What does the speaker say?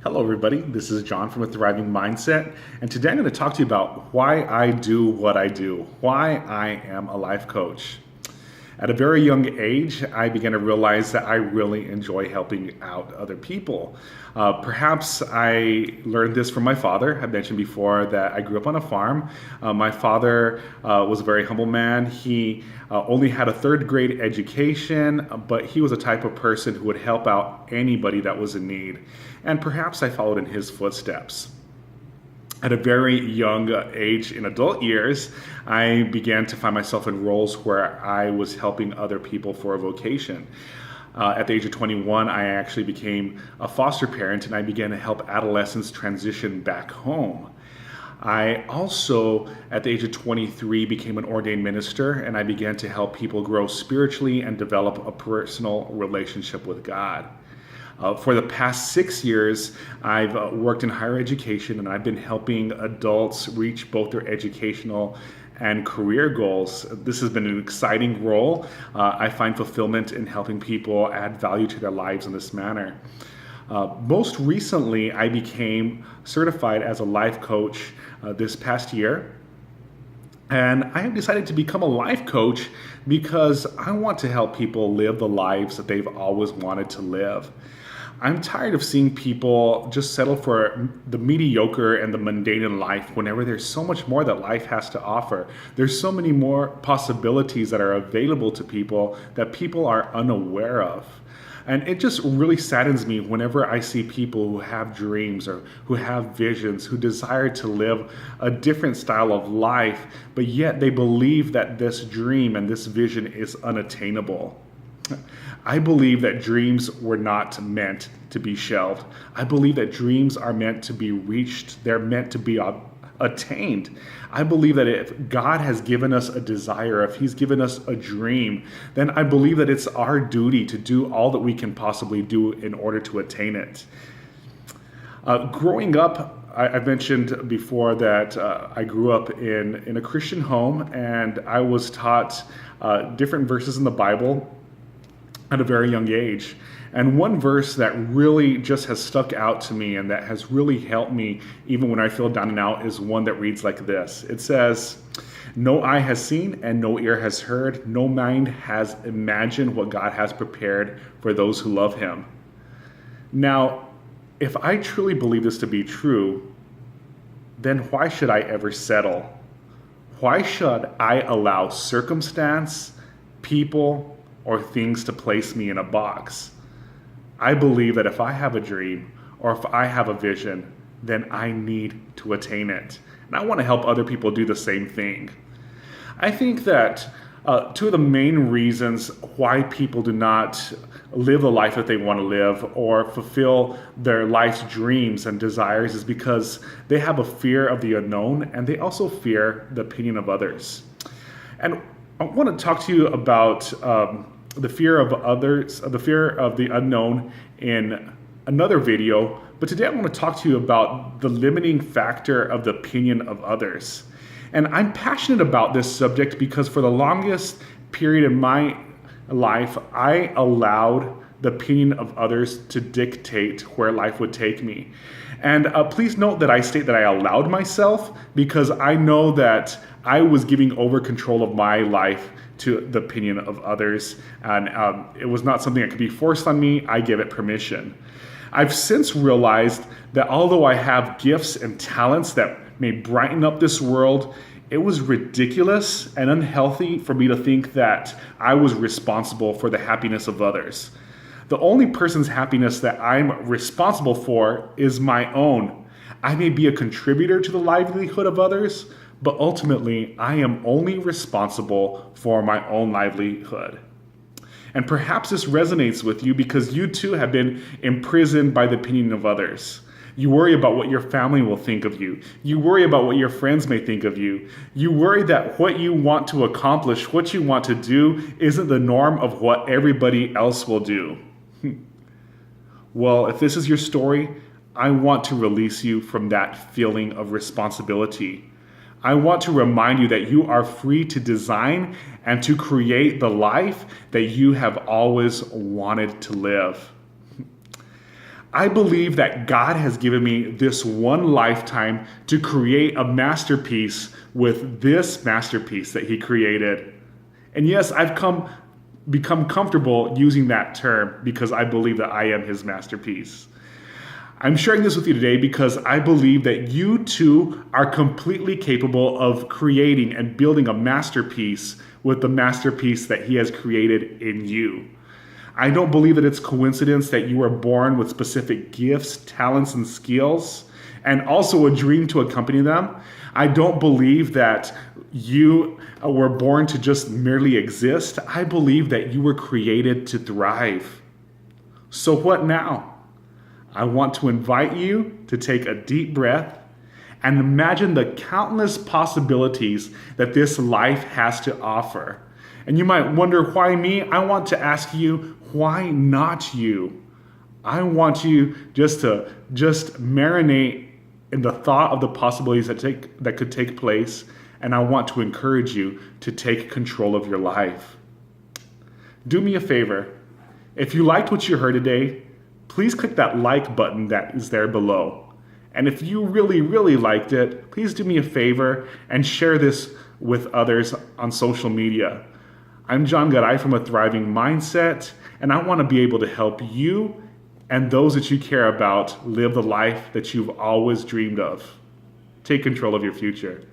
Hello, everybody. This is John from A Thriving Mindset, and today I'm going to talk to you about why I do what I do, why I am a life coach. At a very young age, I began to realize that I really enjoy helping out other people. Perhaps I learned this from my father. I mentioned before that I grew up on a farm. My father was a very humble man. He only had a third grade education, but he was a type of person who would help out anybody that was in need. And perhaps I followed in his footsteps. At a very young age, in adult years, I began to find myself in roles where I was helping other people for a vocation. At the age of 21, I actually became a foster parent and I began to help adolescents transition back home. I also, at the age of 23, became an ordained minister and I began to help people grow spiritually and develop a personal relationship with God. For the past 6 years, I've worked in higher education and I've been helping adults reach both their educational and career goals. This has been an exciting role. I find fulfillment in helping people add value to their lives in this manner. Most recently, I became certified as a life coach this past year. And I have decided to become a life coach because I want to help people live the lives that they've always wanted to live. I'm tired of seeing people just settle for the mediocre and the mundane in life whenever there's so much more that life has to offer. There's so many more possibilities that are available to people that people are unaware of. And it just really saddens me whenever I see people who have dreams or who have visions, who desire to live a different style of life, but yet they believe that this dream and this vision is unattainable. I believe that dreams were not meant to be shelved. I believe that dreams are meant to be reached. They're meant to be attained. I believe that if God has given us a desire, if He's given us a dream, then I believe that it's our duty to do all that we can possibly do in order to attain it. Growing up, I mentioned before that I grew up in a Christian home and I was taught different verses in the Bible at a very young age. And one verse that really just has stuck out to me and that has really helped me even when I feel down and out is one that reads like this. It says, "No eye has seen and no ear has heard, no mind has imagined what God has prepared for those who love Him." Now, if I truly believe this to be true, then why should I ever settle? Why should I allow circumstance, people, or things to place me in a box? I believe that if I have a dream or if I have a vision, then I need to attain it. And I want to help other people do the same thing. I think that two of the main reasons why people do not live the life that they want to live or fulfill their life's dreams and desires is because they have a fear of the unknown and they also fear the opinion of others. And I want to talk to you about the fear of others, the fear of the unknown in another video. But today I want to talk to you about the limiting factor of the opinion of others. And I'm passionate about this subject because for the longest period in my life, I allowed the opinion of others to dictate where life would take me. And please note that I state that I allowed myself because I know that I was giving over control of my life to the opinion of others. And it was not something that could be forced on me. I gave it permission. I've since realized that although I have gifts and talents that may brighten up this world, it was ridiculous and unhealthy for me to think that I was responsible for the happiness of others. The only person's happiness that I'm responsible for is my own. I may be a contributor to the livelihood of others, but ultimately I am only responsible for my own livelihood. And perhaps this resonates with you because you too have been imprisoned by the opinion of others. You worry about what your family will think of you. You worry about what your friends may think of you. You worry that what you want to accomplish, what you want to do, isn't the norm of what everybody else will do. Well, if this is your story, I want to release you from that feeling of responsibility. I want to remind you that you are free to design and to create the life that you have always wanted to live. I believe that God has given me this one lifetime to create a masterpiece with this masterpiece that he created. And yes, I've become comfortable using that term because I believe that I am his masterpiece. I'm sharing this with you today because I believe that you too are completely capable of creating and building a masterpiece with the masterpiece that he has created in you. I don't believe that it's coincidence that you were born with specific gifts, talents, and skills, and also a dream to accompany them. I don't believe that you were born to just merely exist. I believe that you were created to thrive. So what now? I want to invite you to take a deep breath and imagine the countless possibilities that this life has to offer. And you might wonder, why me? I want to ask you, why not you? I want you just to marinate in the thought of the possibilities that could take place, and I want to encourage you to take control of your life. Do me a favor. If you liked what you heard today, please click that like button that is there below. And if you really, really liked it, please do me a favor and share this with others on social media. I'm John Garay from A Thriving Mindset, and I want to be able to help you and those that you care about live the life that you've always dreamed of. Take control of your future.